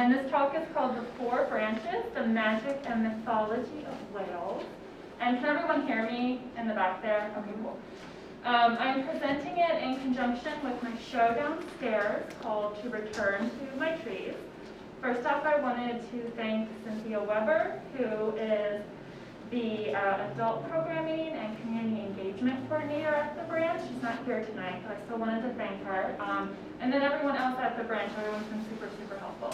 And this talk is called The Four Branches, the Magic and Mythology of Wales. And can everyone hear me in the back there? Okay, cool. I'm presenting it in conjunction with my show downstairs called To Return to My Trees. First off, I wanted to thank Cynthia Weber, who is the Adult Programming and Community Engagement Coordinator at the branch. She's not here tonight, but I still wanted to thank her. And then everyone else at the branch, everyone's been super, super helpful.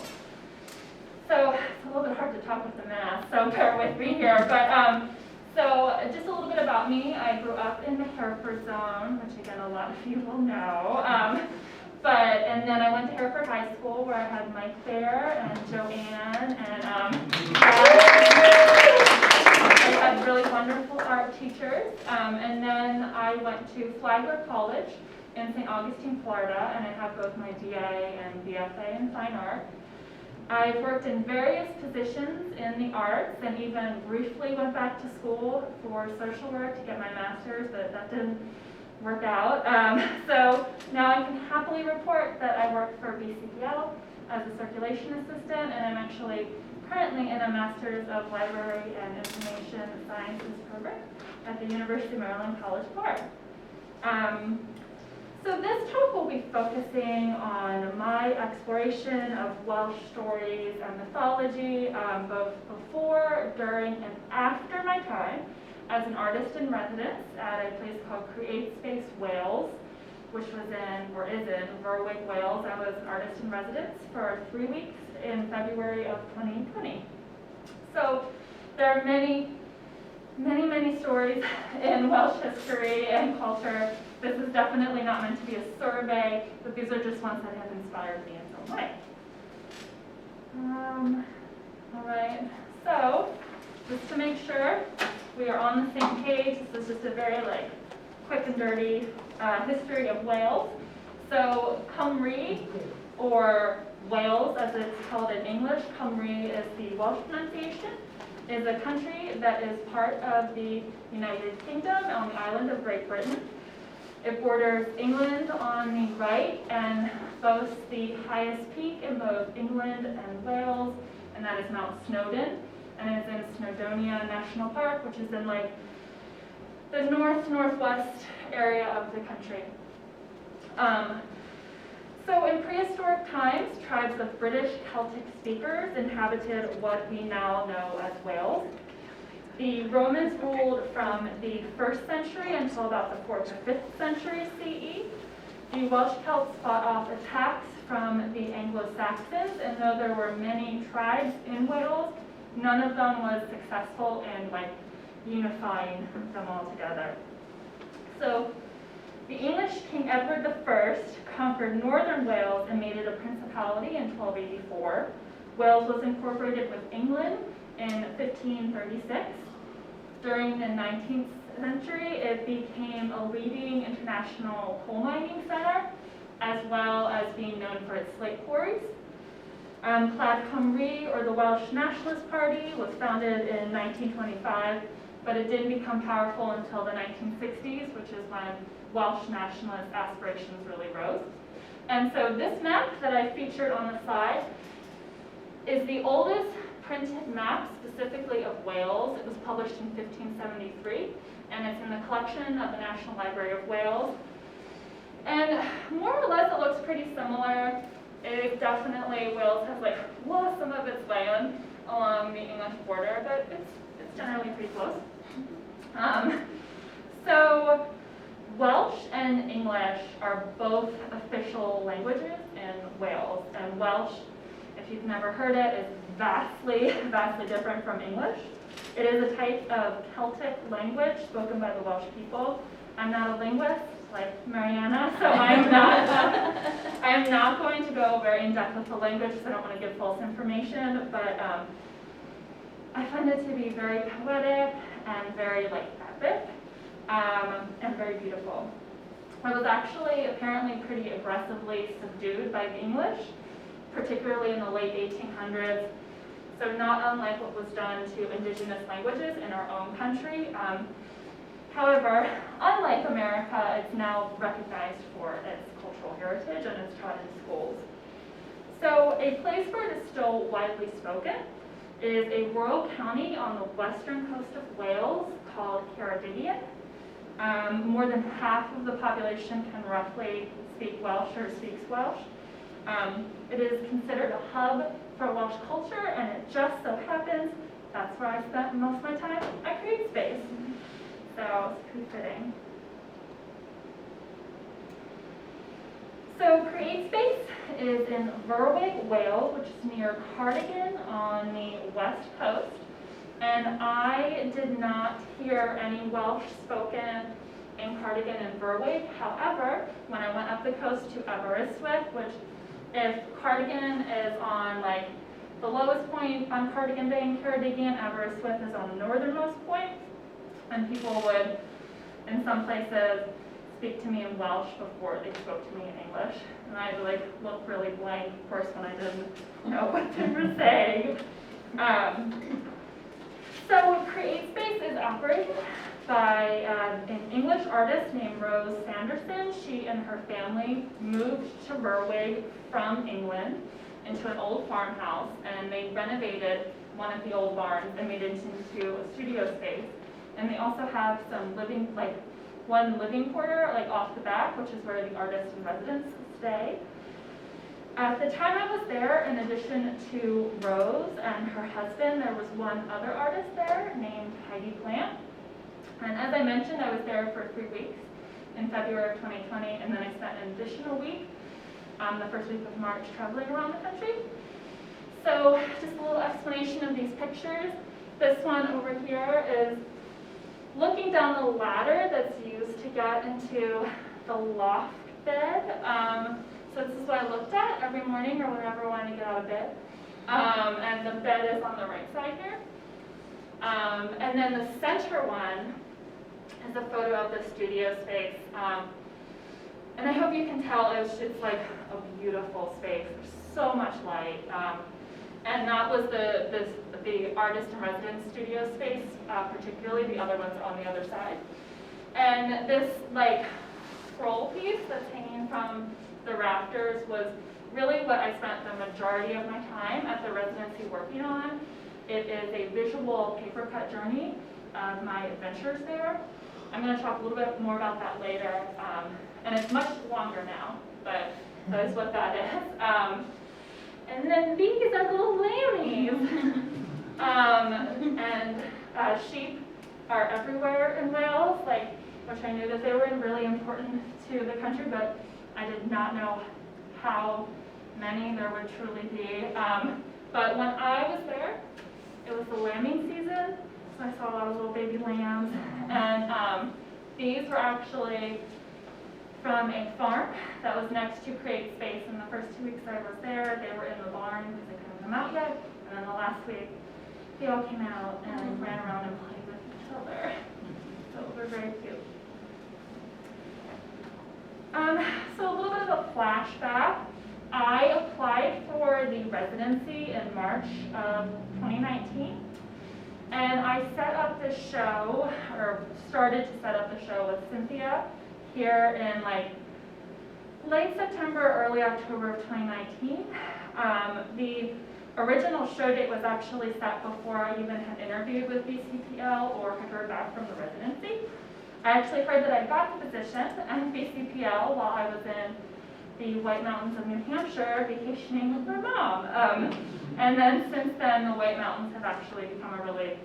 So it's a little bit hard to talk with the mask, so bear with me here. But so just a little bit about me. I grew up in the Hereford zone, which again a lot of you will know. And then I went to Hereford High School where I had Mike there and Joanne, and I had really wonderful art teachers. And then I went to Flagler College in St. Augustine, Florida, and I have both my DA and BFA in fine art. I've worked in various positions in the arts and even briefly went back to school for social work to get my master's, but that didn't work out. So now I can happily report that I work for BCPL as a circulation assistant, and I'm actually currently in a Master's of Library and Information Sciences program at the University of Maryland College Park. So this talk will be focusing on my exploration of Welsh stories and mythology, both before, during, and after my time as an artist in residence at a place called CreateSpace Wales, which was in, or is in, Berwick, Wales. I was an artist in residence for 3 weeks in February of 2020. So there are many, many, many stories in Welsh history and culture. This is definitely not meant to be a survey, but these are just ones that have inspired me in some way. All right, so just to make sure we are on the same page, this is just a very quick and dirty history of Wales. So Cymru, or Wales as it's called in English, Cymru is the Welsh pronunciation, is a country that is part of the United Kingdom on the island of Great Britain. It borders England on the right and boasts the highest peak in both England and Wales, and that is Mount Snowdon, and it is in Snowdonia National Park, which is in the northwest area of the country. So in prehistoric times, tribes of British Celtic speakers inhabited what we now know as Wales. The Romans ruled from the 1st century until about the 4th or 5th century CE. The Welsh Celts fought off attacks from the Anglo-Saxons, and though there were many tribes in Wales, none of them was successful in unifying them all together. So the English King Edward I conquered northern Wales and made it a principality in 1284. Wales was incorporated with England in 1536. During the 19th century, it became a leading international coal mining center, as well as being known for its slate quarries. Plaid Cymru, or the Welsh Nationalist Party, was founded in 1925, but it didn't become powerful until the 1960s, which is when Welsh nationalist aspirations really rose. And so this map that I featured on the side is the oldest printed map specifically of Wales. It was published in 1573, and it's in the collection of the National Library of Wales. And more or less it looks pretty similar. It definitely, Wales has lost some of its land along the English border, but it's generally pretty close. So Welsh and English are both official languages in Wales, and Welsh, if you've never heard it, is vastly, vastly different from English. It is a type of Celtic language spoken by the Welsh people. I'm not a linguist like Mariana, so I am not going to go very in depth with the language because I don't want to give false information, but I find it to be very poetic and very epic and very beautiful. It was actually apparently pretty aggressively subdued by the English, particularly in the late 1800s. So not unlike what was done to indigenous languages in our own country. However, unlike America, it's now recognized for its cultural heritage and it's taught in schools. So a place where it is still widely spoken is a rural county on the western coast of Wales called Ceredigion. More than half of the population can roughly speak Welsh or speaks Welsh. It is considered a hub for Welsh culture, and it just so happens that's where I spent most of my time at CreateSpace. So it's pretty fitting. So CreateSpace is in Berwick, Wales, which is near Cardigan on the west coast. And I did not hear any Welsh spoken in Cardigan and Berwick. However, when I went up the coast to Aberystwyth, which if Cardigan is on like the lowest point on Cardigan Bay and Ceredigion, Aberystwyth is on the northernmost point, and people would, in some places, speak to me in Welsh before they spoke to me in English. And I'd like look really blank, of course, when I didn't know what they were saying. So CreateSpace is operated by an English artist named Rose Sanderson. She and her family moved to Berwick from England into an old farmhouse, and they renovated one of the old barns and made it into a studio space. And they also have some one living quarter off the back, which is where the artist in residence stay. At the time I was there, in addition to Rose and her husband, there was one other artist there named Heidi Plant. And as I mentioned, I was there for 3 weeks in February of 2020, and then I spent an additional week, the first week of March, traveling around the country. So just a little explanation of these pictures. This one over here is looking down the ladder that's used to get into the loft bed. So this is what I looked at every morning or whenever I wanted to get out of bed. And the bed is on the right side here. And then the center one is a photo of the studio space. And I hope you can tell it's like a beautiful space. There's so much light. And that was the artist in residence studio space, particularly. The other ones are on the other side. And this scroll piece that's hanging from the rafters was really what I spent the majority of my time at the residency working on. It is a visual paper cut journey of my adventures there. I'm going to talk a little bit more about that later, and it's much longer now, but that is what that is. And then these are little lammies. And sheep are everywhere in Wales, which I knew that they were really important to the country, but I did not know how many there would truly be. But when I was there, it was the lambing season, so I saw a lot of little baby lambs. And these were actually from a farm that was next to CreateSpace. In the first 2 weeks I was there, they were in the barn because they couldn't come out yet. And then the last week, they all came out and ran around and played with each other. So they were very cute. So a little bit of a flashback. I applied for the residency in March of 2019. And I set up the show, or started to set up the show with Cynthia here in late September, early October of 2019. The original show date was actually set before I even had interviewed with BCPL or had heard back from the residency. I actually heard that I got the position at BCPL while I was in the White Mountains of New Hampshire vacationing with my mom. And then since then, the White Mountains have actually become a really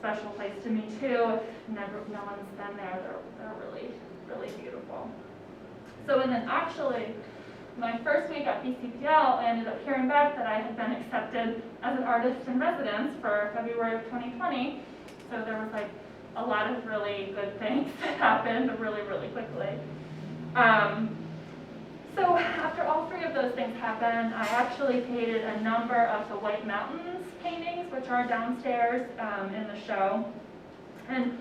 special place to me too. No one's been there, they're really, really beautiful. So and then actually, my first week at BCPL, I ended up hearing back that I had been accepted as an artist in residence for February of 2020. So there was a lot of really good things that happened really, really quickly. So after all three of those things happened, I actually painted a number of the White Mountains paintings, which are downstairs in the show. And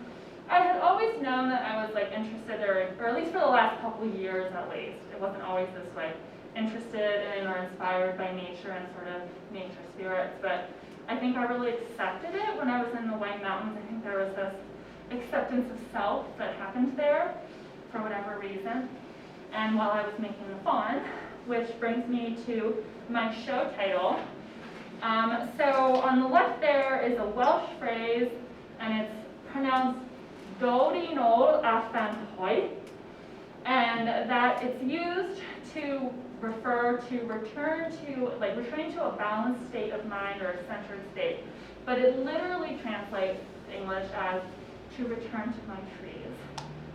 I had always known that I was interested, or at least for the last couple of years at least, it wasn't always this way, interested in or inspired by nature and sort of nature spirits, but I think I really accepted it when I was in the White Mountains. I think there was this acceptance of self that happened there for whatever reason. And while I was making the fawn, which brings me to my show title. So on the left there is a Welsh phrase, and it's pronounced Dodi nôl a phen hoi, and that it's used to refer to returning to a balanced state of mind or a centered state. But it literally translates to English as to return to my trees,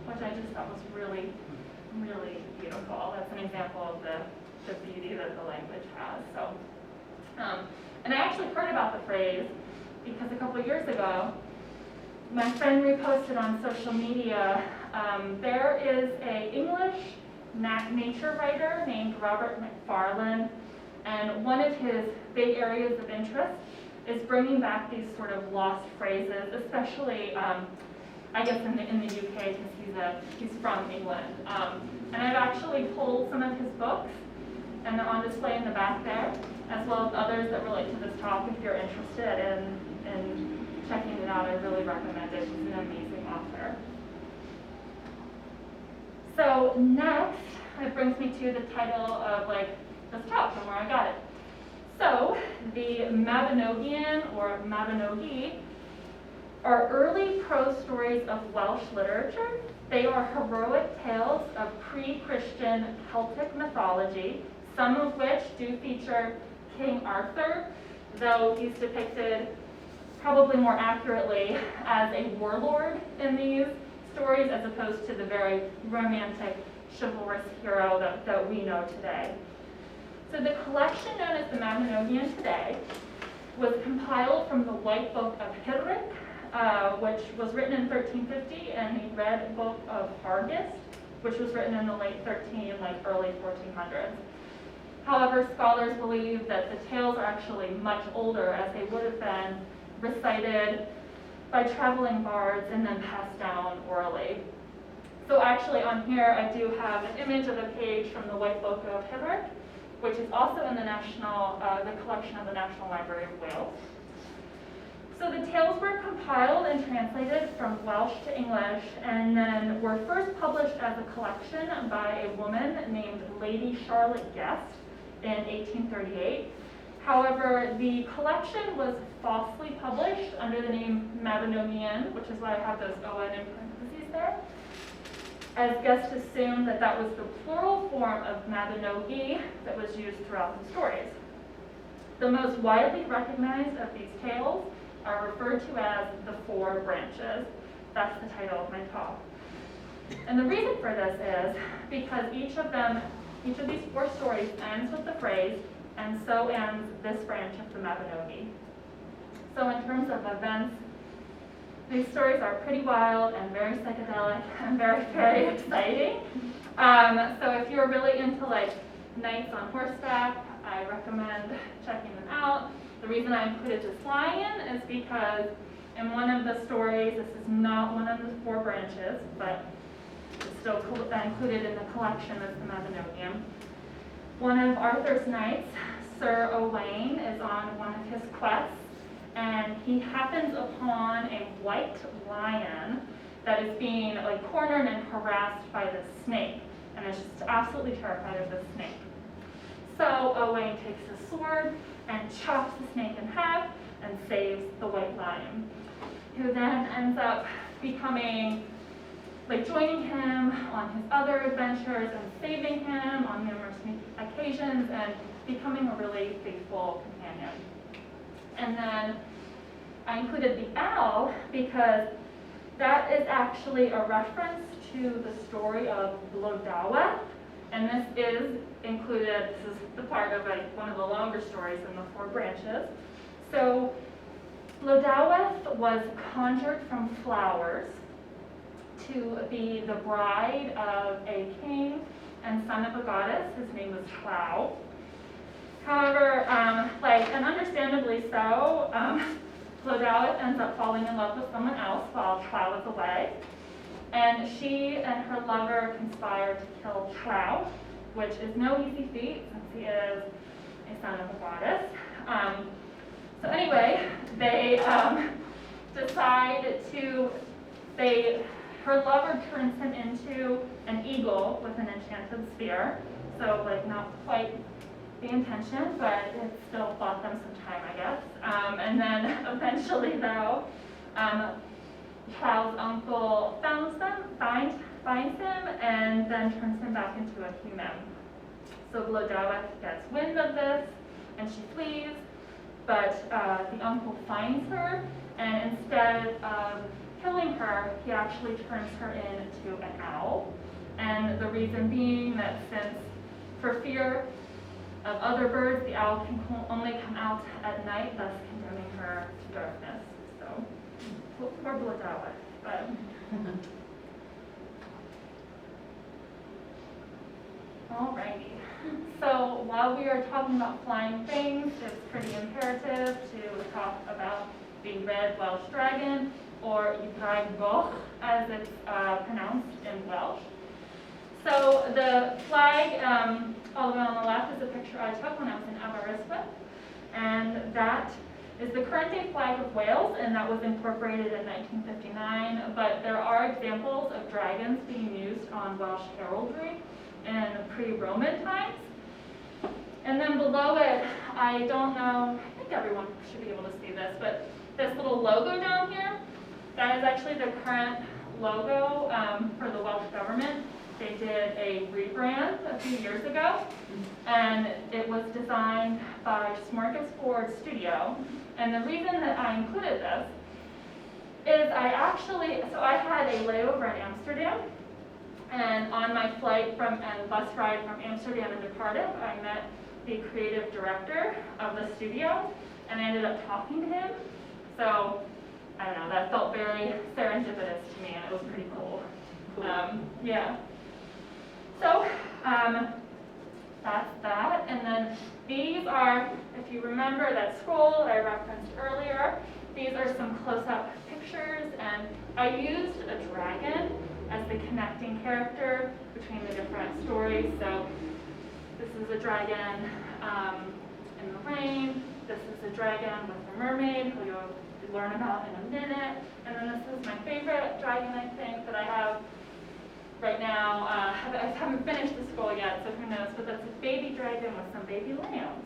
which I just thought was really, really beautiful. That's an example of the beauty that the language has. So, and I actually heard about the phrase because a couple of years ago, my friend reposted on social media, there is an English nature writer named Robert Macfarlane, and one of his big areas of interest is bringing back these sort of lost phrases, especially, I guess in the UK, because he's from England. And I've actually pulled some of his books, and they're on display in the back there, as well as others that relate to this talk. If you're interested in checking it out, I really recommend it. He's an amazing author. So next, it brings me to the title of this talk and where I got it. So the Mabinogion or Mabinogi are early prose stories of Welsh literature. They are heroic tales of pre-Christian Celtic mythology, some of which do feature King Arthur, though he's depicted probably more accurately as a warlord in these stories as opposed to the very romantic, chivalrous hero that we know today. So the collection known as the Mabinogion today was compiled from the White Book of Hydric, which was written in 1350, and the Red Book of Hargest, which was written in the late early 1400s. However, scholars believe that the tales are actually much older, as they would have been recited by traveling bards and then passed down orally. So actually on here I do have an image of a page from the White Book of Hydric, which is also in the collection of the National Library of Wales. So the tales were compiled and translated from Welsh to English, and then were first published as a collection by a woman named Lady Charlotte Guest in 1838. However, the collection was falsely published under the name Mabinogion, which is why I have those ON in parentheses there, as Guest assumed that that was the plural form of Mabinogi that was used throughout the stories. The most widely recognized of these tales are referred to as the Four Branches. That's the title of my talk. And the reason for this is because each of these four stories ends with the phrase, and so ends this branch of the Mabinogi. So in terms of events, these stories are pretty wild and very psychedelic and very, very exciting. So if you're really into knights on horseback, I recommend checking them out. The reason I included this lion is because in one of the stories, this is not one of the four branches, but it's still included in the collection as the Mabinogion. One of Arthur's knights, Sir Owain, is on one of his quests, and he happens upon a white lion that is being cornered and harassed by this snake, and is just absolutely terrified of this snake. So Owain takes his sword and chops the snake in half and saves the white lion, who then ends up becoming joining him on his other adventures and saving him on numerous occasions and becoming a really faithful companion. And then I included the owl because that is actually a reference to the story of Blodaweth, and this is the part of one of the longer stories in the Four Branches. So Blodaweth was conjured from flowers to be the bride of a king and son of a goddess. His name was Llaw. However, and understandably so, Blodaweth ends up falling in love with someone else while Llaw is away. And she and her lover conspire to kill Llaw, which is no easy feat since he is a son of a goddess. So anyway, they decide her lover turns him into an eagle with an enchanted spear. So so like not quite the intention, but it still bought them some time, I guess. And then eventually, though, Child's uncle finds him, and then turns him back into a human. So Blodauwedd gets wind of this, and she flees, but the uncle finds her, and instead of killing her, he actually turns her into an owl. And the reason being that since, for fear of other birds, the owl can only come out at night, thus condemning her to darkness. So, poor Blodauwedd. But alrighty. So while we are talking about flying things, it's pretty imperative to talk about the red Welsh dragon, or Ibrahim Goch, as it's pronounced in Welsh. So the flag, all the way on the left, is a picture I took when I was in Aberystwyth, and that is the current day flag of Wales, and that was incorporated in 1959, but there are examples of dragons being used on Welsh heraldry in pre-Roman times. And then below it, I don't know, I think everyone should be able to see this, but this little logo down here, that is actually the current logo for the Welsh government. They did a rebrand a few years ago, and it was designed by Smorgasbord Studio. And the reason that I included this is I had a layover in Amsterdam, and on my flight and bus ride from Amsterdam into Cardiff, I met the creative director of the studio, and I ended up talking to him. So, I don't know, that felt very serendipitous to me, and it was pretty cool. Yeah. So, that's that. And then these are, if you remember that scroll that I referenced earlier, these are some close-up pictures, and I used a dragon as the connecting character between the different stories. So this is a dragon in the rain, this is a dragon with a mermaid, who you'll learn about in a minute, and then this is my favorite dragon, I think, that I have right now. I haven't finished the scroll yet, so who knows, but that's a baby dragon with some baby lambs.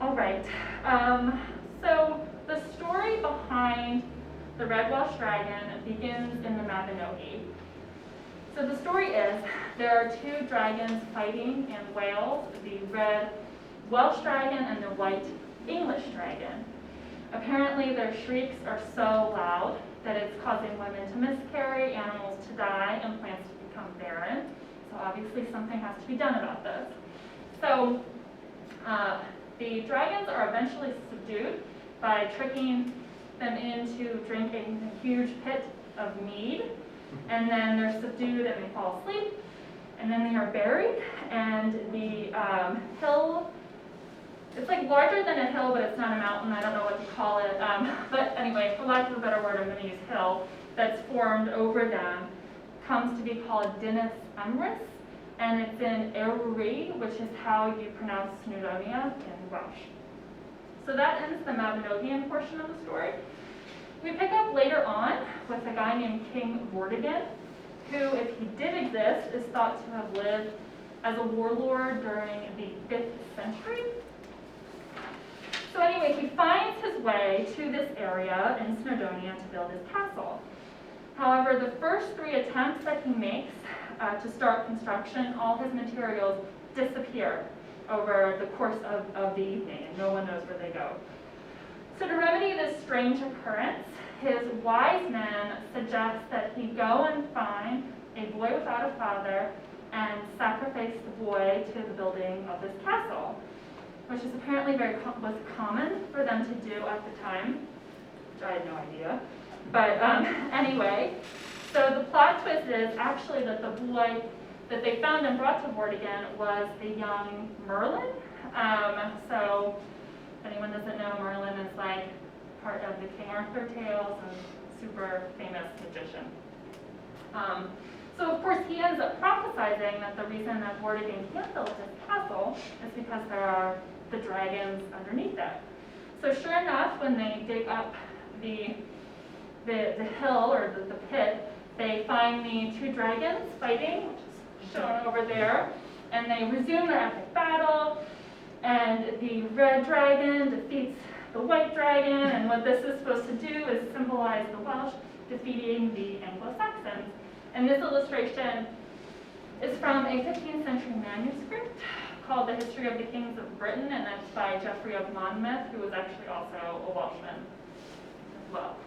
All right, so the story behind the Red Welsh Dragon begins in the Mabinogi. So the story is, there are two dragons fighting in Wales, the red Welsh dragon and the white English dragon. Apparently their shrieks are so loud that it's causing women to miscarry, animals to die, and plants to become barren. So obviously something has to be done about this. So the dragons are eventually subdued by tricking them into drinking a huge pit of mead, and then they're subdued and they fall asleep, and then they are buried, and the hill, it's like larger than a hill, but it's not a mountain, I don't know what to call it, but anyway, for lack of a better word, I'm going to use hill, that's formed over them, comes to be called Dinas Emrys, and it's in Eryri, which is how you pronounce Snowdonia in Welsh. So that ends the Mabinogian portion of the story. We pick up later on with a guy named King Vortigern, who, if he did exist, is thought to have lived as a warlord during the 5th century. So anyway, he finds his way to this area in Snowdonia to build his castle. However, the first 3 attempts that he makes to start construction, all his materials disappear over the course of the evening, and no one knows where they go. So to remedy this strange occurrence, his wise men suggest that he go and find a boy without a father and sacrifice the boy to the building of this castle, which is apparently was common for them to do at the time, which I had no idea. But anyway, so the plot twist is actually that the boy that they found and brought to Vortigern was the young Merlin. So if anyone doesn't know, Merlin is like part of the King Arthur tales and super famous magician. So of course he ends up prophesizing that the reason that Vortigern can't build his castle is because there are the dragons underneath it. So sure enough, when they dig up the hill or the pit they find the two dragons fighting, which is shown over there, and they resume their epic battle, and the red dragon defeats the white dragon, and what this is supposed to do is symbolize the Welsh defeating the Anglo-Saxons. And this illustration is from a 15th century manuscript called The History of the Kings of Britain, and that's by Geoffrey of Monmouth, who was actually also a Welshman as well.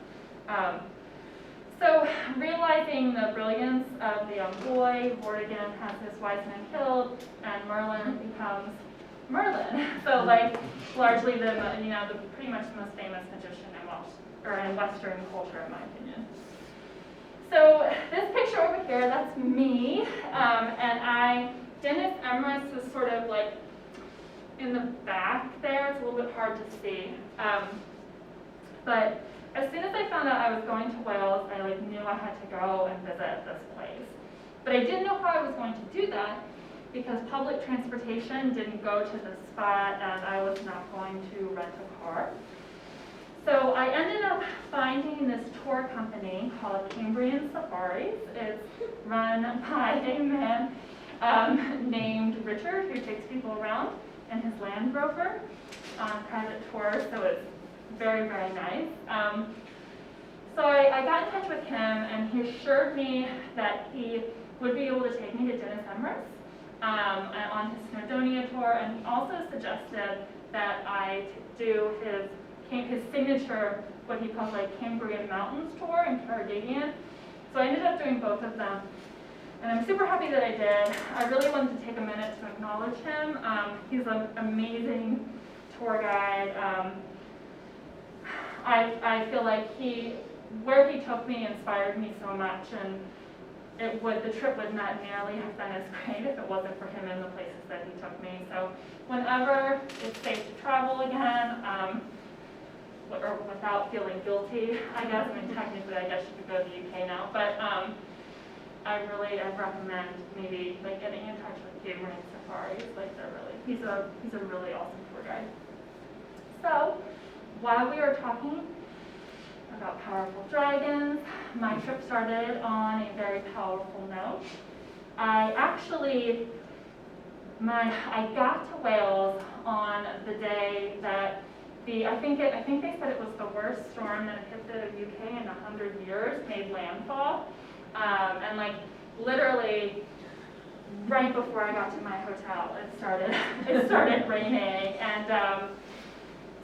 So realizing the brilliance of the young boy, Vortigern has his wise men killed, and Merlin becomes Merlin. So like largely the pretty much the most famous magician in Welsh or in Western culture, in my opinion. So this picture over here, that's me, and Dennis Emrys was sort of like in the back there. It's a little bit hard to see, but as soon as I found out I was going to Wales, I knew I had to go and visit this place. But I didn't know how I was going to do that because public transportation didn't go to the spot and I was not going to rent a car. So I ended up finding this tour company called Cambrian Safaris. It's run by a man named Richard, who takes people around in his Land Rover on private tours, so it's very, very nice. So I got in touch with him, and he assured me that he would be able to take me to Dennis Emrys on his Snowdonia tour, and he also suggested that I do his signature, what he calls Cambrian Mountains tour in Carigadian. So I ended up doing both of them, and I'm super happy that I did. I really wanted to take a minute to acknowledge him. He's an amazing tour guide. I feel like where he took me inspired me so much, and the trip would not nearly have been as great if it wasn't for him and the places that he took me. So whenever it's safe to travel again, or without feeling guilty, I guess. I mean, technically, I guess you could go to the UK now, but I recommend maybe getting in touch with Cambrian Safaris. He's a really awesome tour guide. So while we were talking about powerful dragons, my trip started on a very powerful note. I got to Wales on the day that I think they said it was the worst storm that hit the UK in 100 years, made landfall, and literally right before I got to my hotel, it started raining, and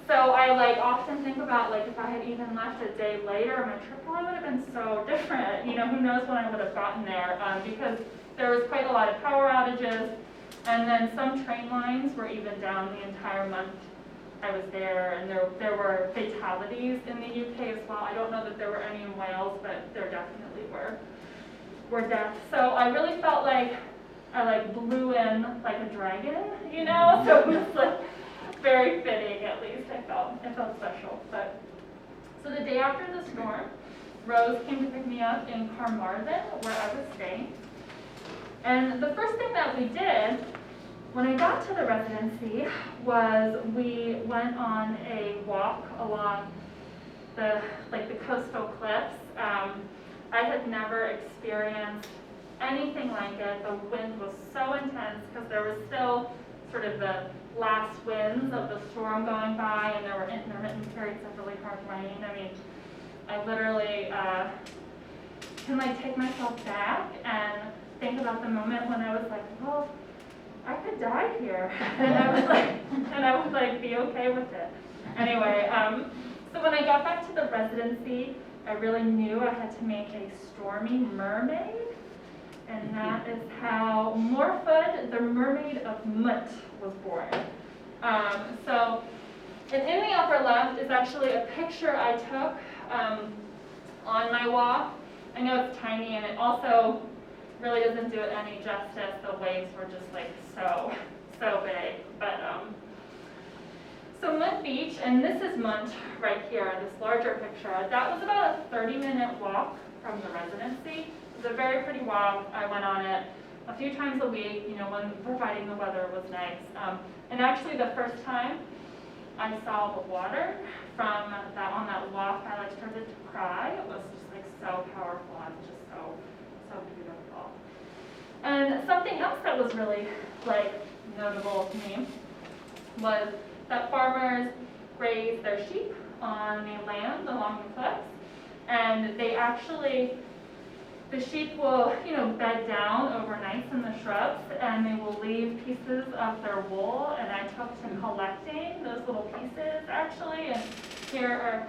so I often think about if I had even left a day later, my trip probably would have been so different. Who knows when I would have gotten there, because there was quite a lot of power outages, and then some train lines were even down the entire month I was there, and there were fatalities in the UK as well. I don't know that there were any in Wales, but there definitely were deaths. So I really felt like I blew in like a dragon, so it was very fitting, at least. It felt special. But so the day after the storm, Rose came to pick me up in Carmarthen, where I was staying. And the first thing that we did when I got to the residency was we went on a walk along the coastal cliffs. I had never experienced anything like it. The wind was so intense because there was still sort of the last winds of the storm going by, and there were intermittent periods of really hard rain. I mean, I literally can take myself back and think about the moment when I was like, well, I could die here, and I would be okay with it. Anyway, so when I got back to the residency, I really knew I had to make a stormy mermaid, and that is how Morfydd, the mermaid of Mut, was born. And in the upper left is actually a picture I took on my walk. I know it's tiny, and it also really doesn't do it any justice. The waves were just so big. But so Mut Beach, and this is Mut right here, this larger picture. That was about a 30-minute walk from the residency. It was a very pretty walk. I went on it a few times a week, when providing the weather was nice. And actually, the first time I saw the water on that walk, I started to cry. It was just so powerful. I was just so so beautiful. And something else that was really notable to me was that farmers raise their sheep on the land along the cliffs, and the sheep will, bed down overnight in the shrubs, and they will leave pieces of their wool, and I took to collecting those little pieces actually, and here are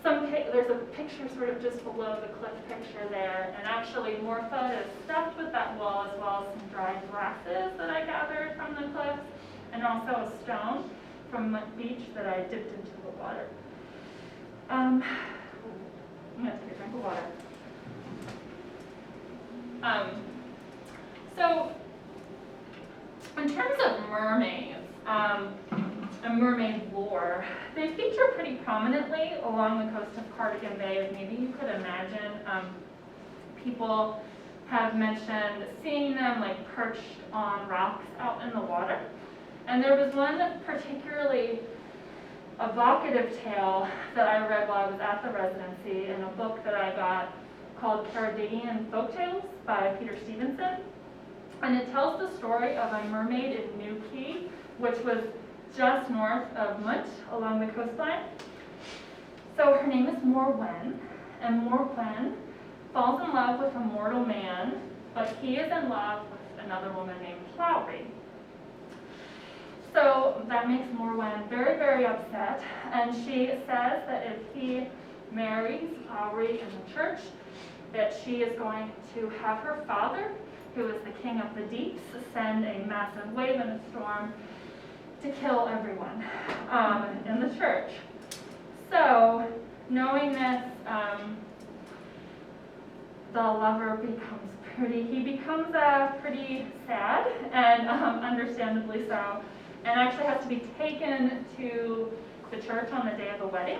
there's a picture sort of just below the cliff picture there, and actually Morpha is stuffed with that wool as well as some dried grasses that I gathered from the cliffs, and also a stone from the beach that I dipped into the water. I'm going to take a drink of water. So, in terms of mermaids and mermaid lore, they feature pretty prominently along the coast of Cardigan Bay. Maybe you could imagine people have mentioned seeing them perched on rocks out in the water. And there was one particularly evocative tale that I read while I was at the residency in a book that I got called Cardigan Folktales by Peter Stevenson. And it tells the story of a mermaid in New Quay, which was just north of Munt along the coastline. So her name is Morwen, and Morwen falls in love with a mortal man, but he is in love with another woman named Lowry. So that makes Morwen very, very upset, and she says that if he marries Lowry in the church, that she is going to have her father, who is the king of the deeps, send a massive wave and a storm to kill everyone in the church. So, knowing this, the lover becomes pretty sad, and understandably so, and actually has to be taken to the church on the day of the wedding.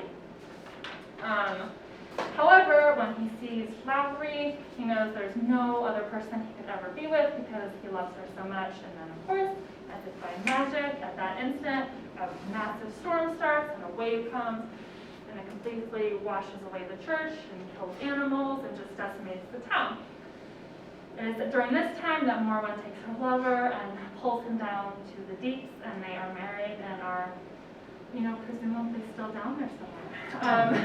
However, when he sees Lowry, he knows there's no other person he could ever be with because he loves her so much. And then, of course, as if by magic, at that instant, a massive storm starts and a wave comes and it completely washes away the church and kills animals and just decimates the town. It is during this time that Morwen takes her lover and pulls him down to the deeps, and they are married and are, presumably still down there somewhere.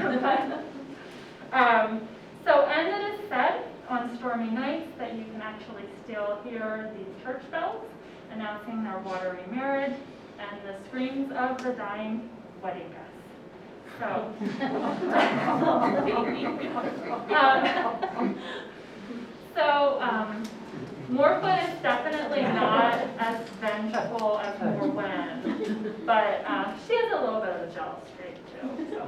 And it is said on stormy nights that you can actually still hear the church bells announcing their watery marriage and the screams of the dying wedding guests. So, Morwen is definitely not as vengeful as Morwen, but she has a little bit of a jealous streak too. So.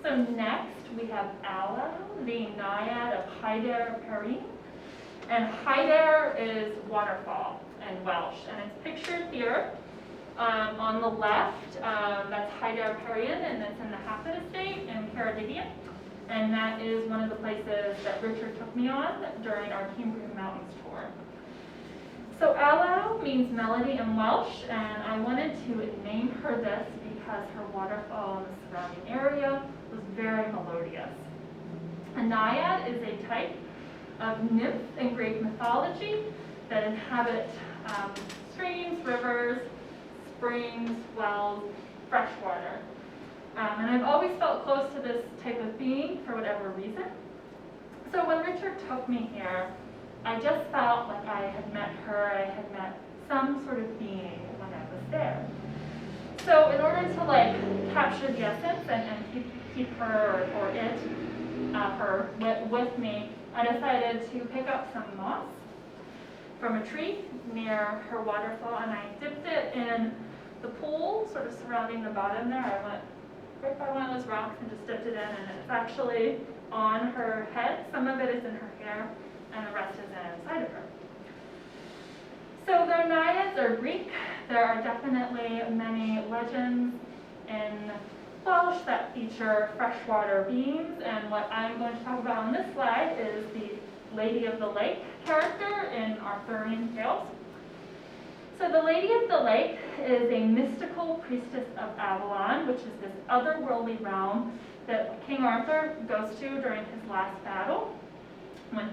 So next we have Ala, the Naiad of Hyder Perrine. And Hyder is waterfall in Welsh, and it's pictured here. On the left, that's Hyder Perrine, and it's in the Hafod Estate in Ceredigion. And that is one of the places that Richard took me on during our Cumbrian Mountains tour. So Ala means melody in Welsh, and I wanted to name her this because her waterfall in the surrounding area was very melodious. A naiad is a type of nymph in Greek mythology that inhabit streams, rivers, springs, wells, fresh water. And I've always felt close to this type of being for whatever reason. So when Richard took me here, I just felt like I had met her, I had met some sort of being when I was there. So in order to capture the essence and keep her or it, her with me, I decided to pick up some moss from a tree near her waterfall, and I dipped it in the pool sort of surrounding the bottom there. I went right by one of those rocks and just dipped it in, and it's actually on her head. Some of it is in her hair, and the rest is inside of her. So their naiads are Greek. There are definitely many legends in Welsh that feature freshwater beings, and what I'm going to talk about on this slide is the Lady of the Lake character in Arthurian tales. So the Lady of the Lake is a mystical priestess of Avalon, which is this otherworldly realm that King Arthur goes to during his last battle.